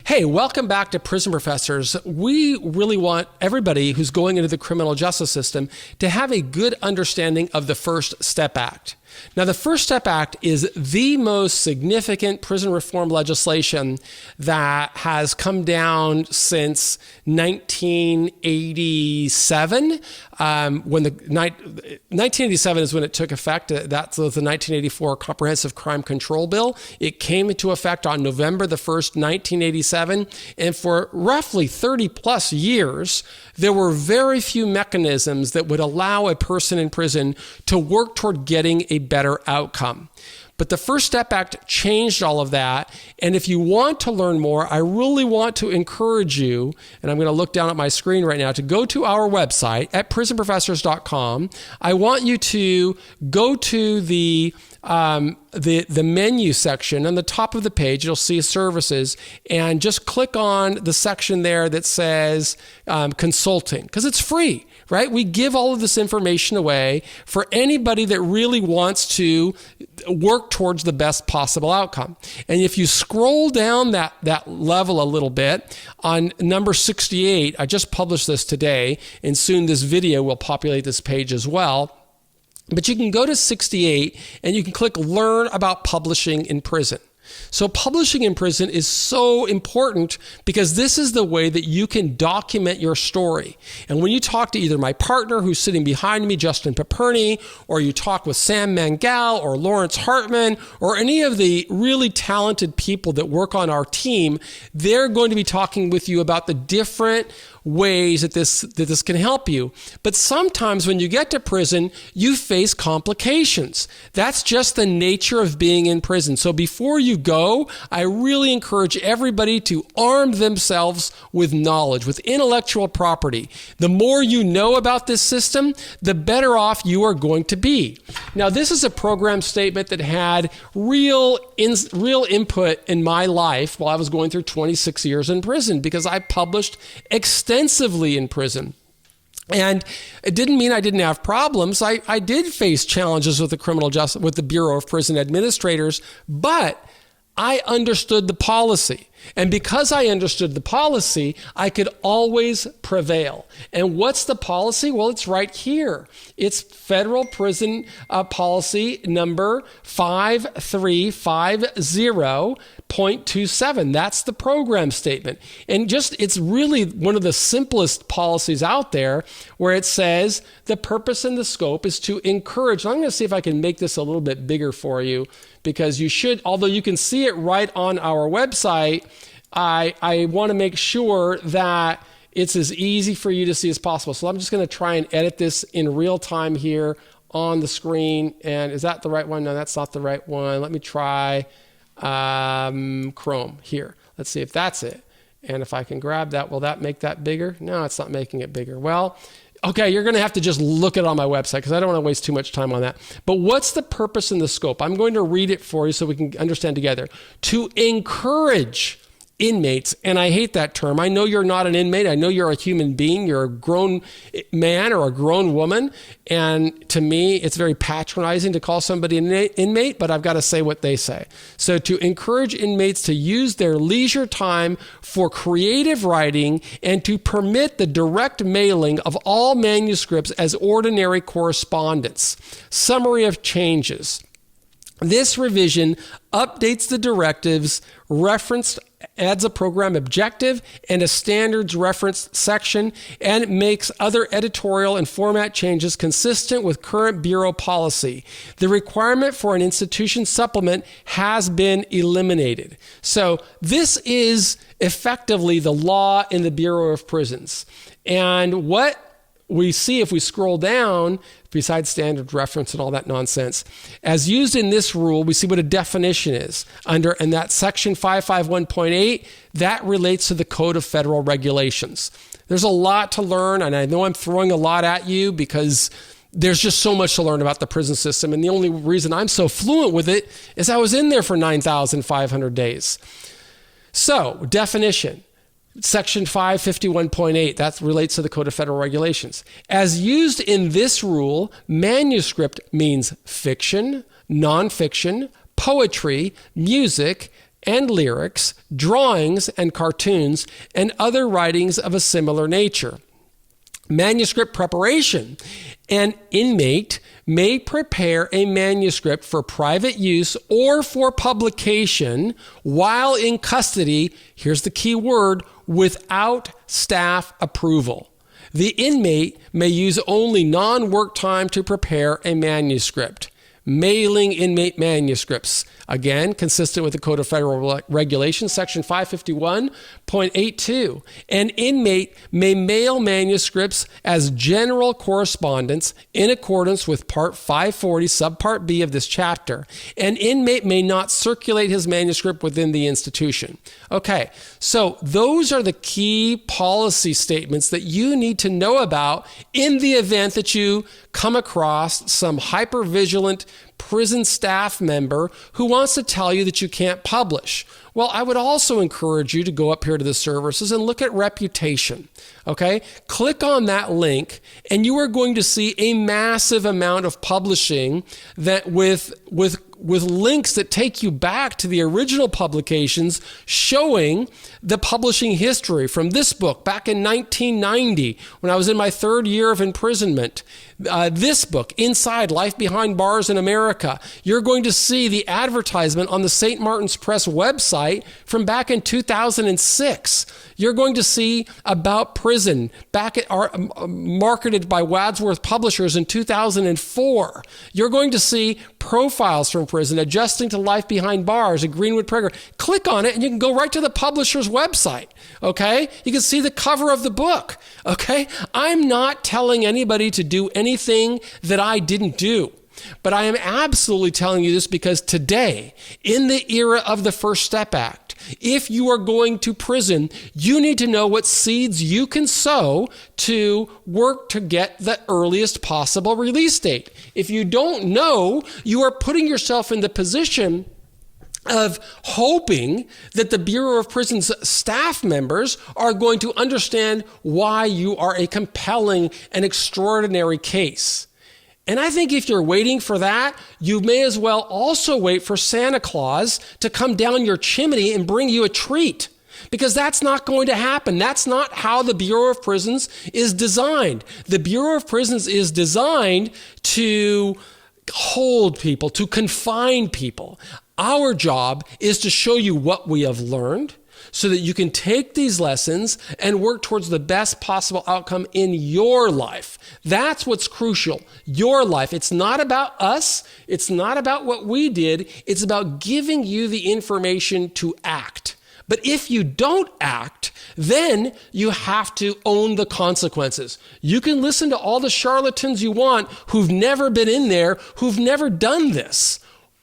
Hey, welcome back to Prison Professors. We really want everybody who's going into the criminal justice system to have a good understanding of the First Step Act. Now, the First Step Act is the most significant prison reform legislation that has come down since 1987. 1987 is when it took effect. That's the 1984 Comprehensive Crime Control Bill. It came into effect on November the 1st, 1987. And for roughly 30 plus years, there were very few mechanisms that would allow a person in prison to work toward getting a better outcome. But the First Step Act changed all of that. And if you want to learn more, I really want to encourage you, and I'm going to look down at my screen right now, to go to our website at prisonprofessors.com. I want you to go to the menu section on the top of the page. You'll see services, and just click on the section there that says consulting, because it's free, right? We give all of this information away for anybody that really wants to work towards the best possible outcome. And if you scroll down that level a little bit, on number 68, I just published this today, and soon this video will populate this page as well. But you can go to 68 and you can click Learn About Publishing in Prison. So publishing in prison is so important because this is the way that you can document your story. And when you talk to either my partner who's sitting behind me, Justin Paperny, or you talk with Sam Mangal or Lawrence Hartman or any of the really talented people that work on our team, they're going to be talking with you about the different ways that this can help you. But sometimes when you get to prison, you face complications. That's just the nature of being in prison. So before you go, I really encourage everybody to arm themselves with knowledge, with intellectual property. The more you know about this system, the better off you are going to be. Now, this is a program statement that had real input in my life while I was going through 26 years in prison, because I published extensively in prison. And it didn't mean I didn't have problems. I did face challenges with the Bureau of Prison Administrators, but I understood the policy. And because I understood the policy, I could always prevail. And what's the policy? Well, it's right here. It's Federal Prison Policy number 5350.27. That's the program statement. And it's really one of the simplest policies out there, where it says the purpose and the scope is to encourage. I'm going to see if I can make this a little bit bigger for you, because you should, although you can see it right on our website, I want to make sure that it's as easy for you to see as possible. So I'm just going to try and edit this in real time here on the screen. And is that the right one? No, that's not the right one. Let me try Chrome here. Let's see if that's it. And if I can grab that, will that make that bigger? No, it's not making it bigger. Well, okay, you're going to have to just look it on my website, because I don't want to waste too much time on that. But what's the purpose and the scope? I'm going to read it for you so we can understand together. To encourage inmates, and I hate that term. I know you're not an inmate. I know you're a human being. You're a grown man or a grown woman. And to me, it's very patronizing to call somebody an inmate, but I've got to say what they say. So to encourage inmates to use their leisure time for creative writing, and to permit the direct mailing of all manuscripts as ordinary correspondence. Summary of changes. This revision updates the directives referenced, adds a program objective and a standards reference section, and it makes other editorial and format changes consistent with current Bureau policy. The requirement for an institution supplement has been eliminated. So this is effectively the law in the Bureau of Prisons. And what we see if we scroll down, besides standard reference and all that nonsense, as used in this rule, we see what a definition is. And that section 551.8, that relates to the Code of Federal Regulations. There's a lot to learn, and I know I'm throwing a lot at you because there's just so much to learn about the prison system. And the only reason I'm so fluent with it is I was in there for 9,500 days. So, definition. Section 551.8, that relates to the Code of Federal Regulations. As used in this rule, manuscript means fiction, nonfiction, poetry, music, and lyrics, drawings and cartoons, and other writings of a similar nature. Manuscript preparation. An inmate may prepare a manuscript for private use or for publication while in custody, here's the key word, without staff approval. The inmate may use only non-work time to prepare a manuscript. Mailing inmate manuscripts. Again, consistent with the Code of Federal Regulations, Section 551.82. An inmate may mail manuscripts as general correspondence in accordance with Part 540, Subpart B of this chapter. An inmate may not circulate his manuscript within the institution. Okay, so those are the key policy statements that you need to know about in the event that you come across some hypervigilant prison staff member who wants to tell you that you can't publish. Well, I would also encourage you to go up here to the services and look at reputation. Okay? Click on that link and you are going to see a massive amount of publishing that with links that take you back to the original publications showing the publishing history from this book back in 1990 when I was in my third year of imprisonment. This book, Inside Life Behind Bars in America. You're going to see the advertisement on the St. Martin's Press website from back in 2006. You're going to see About Prison back at marketed by Wadsworth Publishers in 2004. You're going to see Profiles from Prison, Adjusting to Life Behind Bars at Greenwood Prager. Click on it and you can go right to the publisher's website, okay? You can see the cover of the book, okay? I'm not telling anybody to do anything that I didn't do. But I am absolutely telling you this because today, in the era of the First Step Act, if you are going to prison, you need to know what seeds you can sow to work to get the earliest possible release date. If you don't know, you are putting yourself in the position of hoping that the Bureau of Prisons staff members are going to understand why you are a compelling and extraordinary case. And I think if you're waiting for that, you may as well also wait for Santa Claus to come down your chimney and bring you a treat. Because that's not going to happen. That's not how the Bureau of Prisons is designed. The Bureau of Prisons is designed to hold people, to confine people. Our job is to show you what we have learned, so that you can take these lessons and work towards the best possible outcome in your life. That's what's crucial. Your life. It's not about us. It's not about what we did. It's about giving you the information to act. But if you don't act, then you have to own the consequences. You can listen to all the charlatans you want who've never been in there, who've never done this.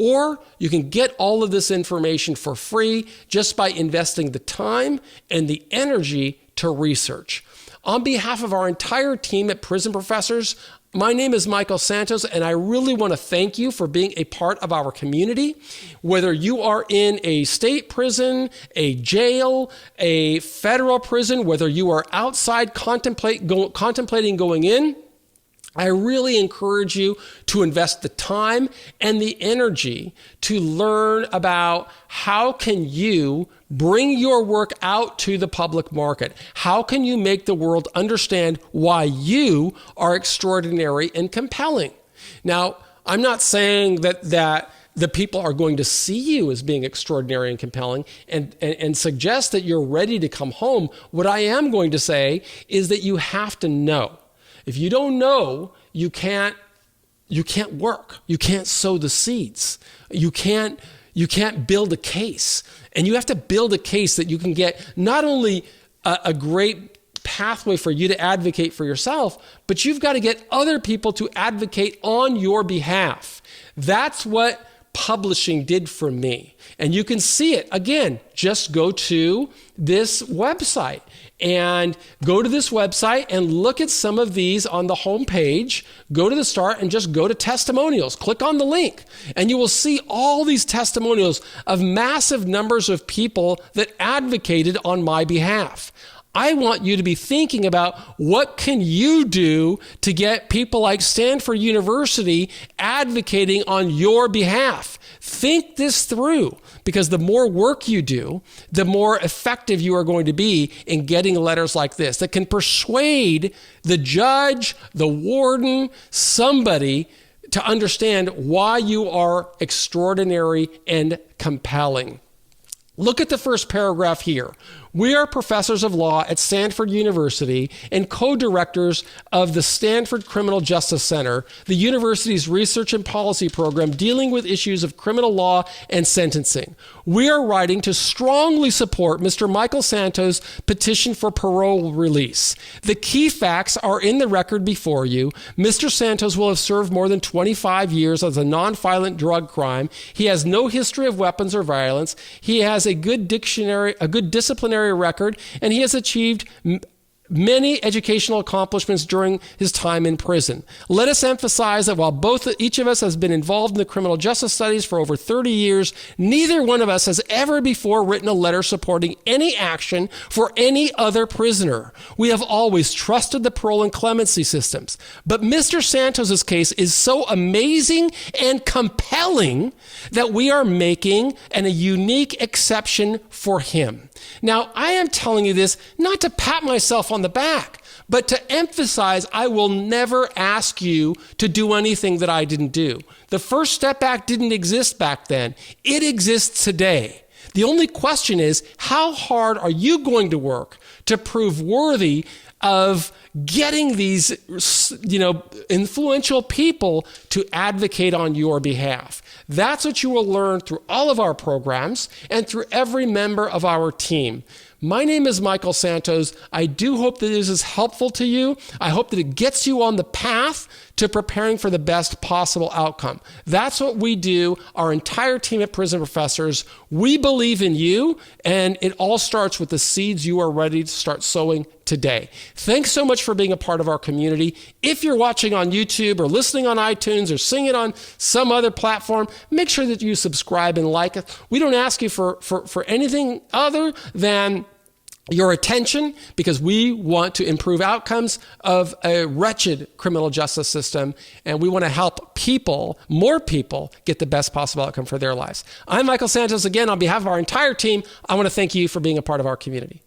Or you can get all of this information for free just by investing the time and the energy to research. On behalf of our entire team at Prison Professors, my name is Michael Santos, and I really want to thank you for being a part of our community. Whether you are in a state prison, a jail, a federal prison, whether you are outside contemplating going in, I really encourage you to invest the time and the energy to learn about how can you bring your work out to the public market. How can you make the world understand why you are extraordinary and compelling? Now, I'm not saying that the people are going to see you as being extraordinary and compelling and suggest that you're ready to come home. What I am going to say is that you have to know. If you don't know, you can't work. You can't sow the seeds. You can't build a case. And you have to build a case that you can get not only a great pathway for you to advocate for yourself, but you've got to get other people to advocate on your behalf. That's what publishing did for me. And you can see it. Again, just go to this website. And go to this website and look at some of these on the home page. Go to the start and just go to testimonials. Click on the link and you will see all these testimonials of massive numbers of people that advocated on my behalf. I want you to be thinking about what can you do to get people like Stanford University advocating on your behalf. Think this through, because the more work you do, the more effective you are going to be in getting letters like this that can persuade the judge, the warden, somebody to understand why you are extraordinary and compelling. Look at the first paragraph here. We are professors of law at Stanford University and co-directors of the Stanford Criminal Justice Center, the university's research and policy program dealing with issues of criminal law and sentencing. We are writing to strongly support Mr. Michael Santos' petition for parole release. The key facts are in the record before you. Mr. Santos will have served more than 25 years as a nonviolent drug crime. He has no history of weapons or violence. He has a good disciplinary record, and he has achieved many educational accomplishments during his time in prison. Let us emphasize that while each of us has been involved in the criminal justice studies for over 30 years, neither one of us has ever before written a letter supporting any action for any other prisoner. We have always trusted the parole and clemency systems. But Mr. Santos's case is so amazing and compelling that we are making a unique exception for him. Now, I am telling you this not to pat myself on the back, but to emphasize I will never ask you to do anything that I didn't do. The First Step Act didn't exist back then. It exists today. The only question is, how hard are you going to work to prove worthy of getting these, influential people to advocate on your behalf? That's what you will learn through all of our programs and through every member of our team. My name is Michael Santos. I do hope that this is helpful to you. I hope that it gets you on the path to preparing for the best possible outcome. That's what we do, our entire team at Prison Professors. We believe in you, and it all starts with the seeds you are ready to start sowing today. Thanks so much for being a part of our community. If you're watching on YouTube or listening on iTunes or seeing it on some other platform, make sure that you subscribe and like it. We don't ask you for anything other than your attention, because we want to improve outcomes of a wretched criminal justice system, and we want to help more people, get the best possible outcome for their lives. I'm Michael Santos. Again, on behalf of our entire team, I want to thank you for being a part of our community.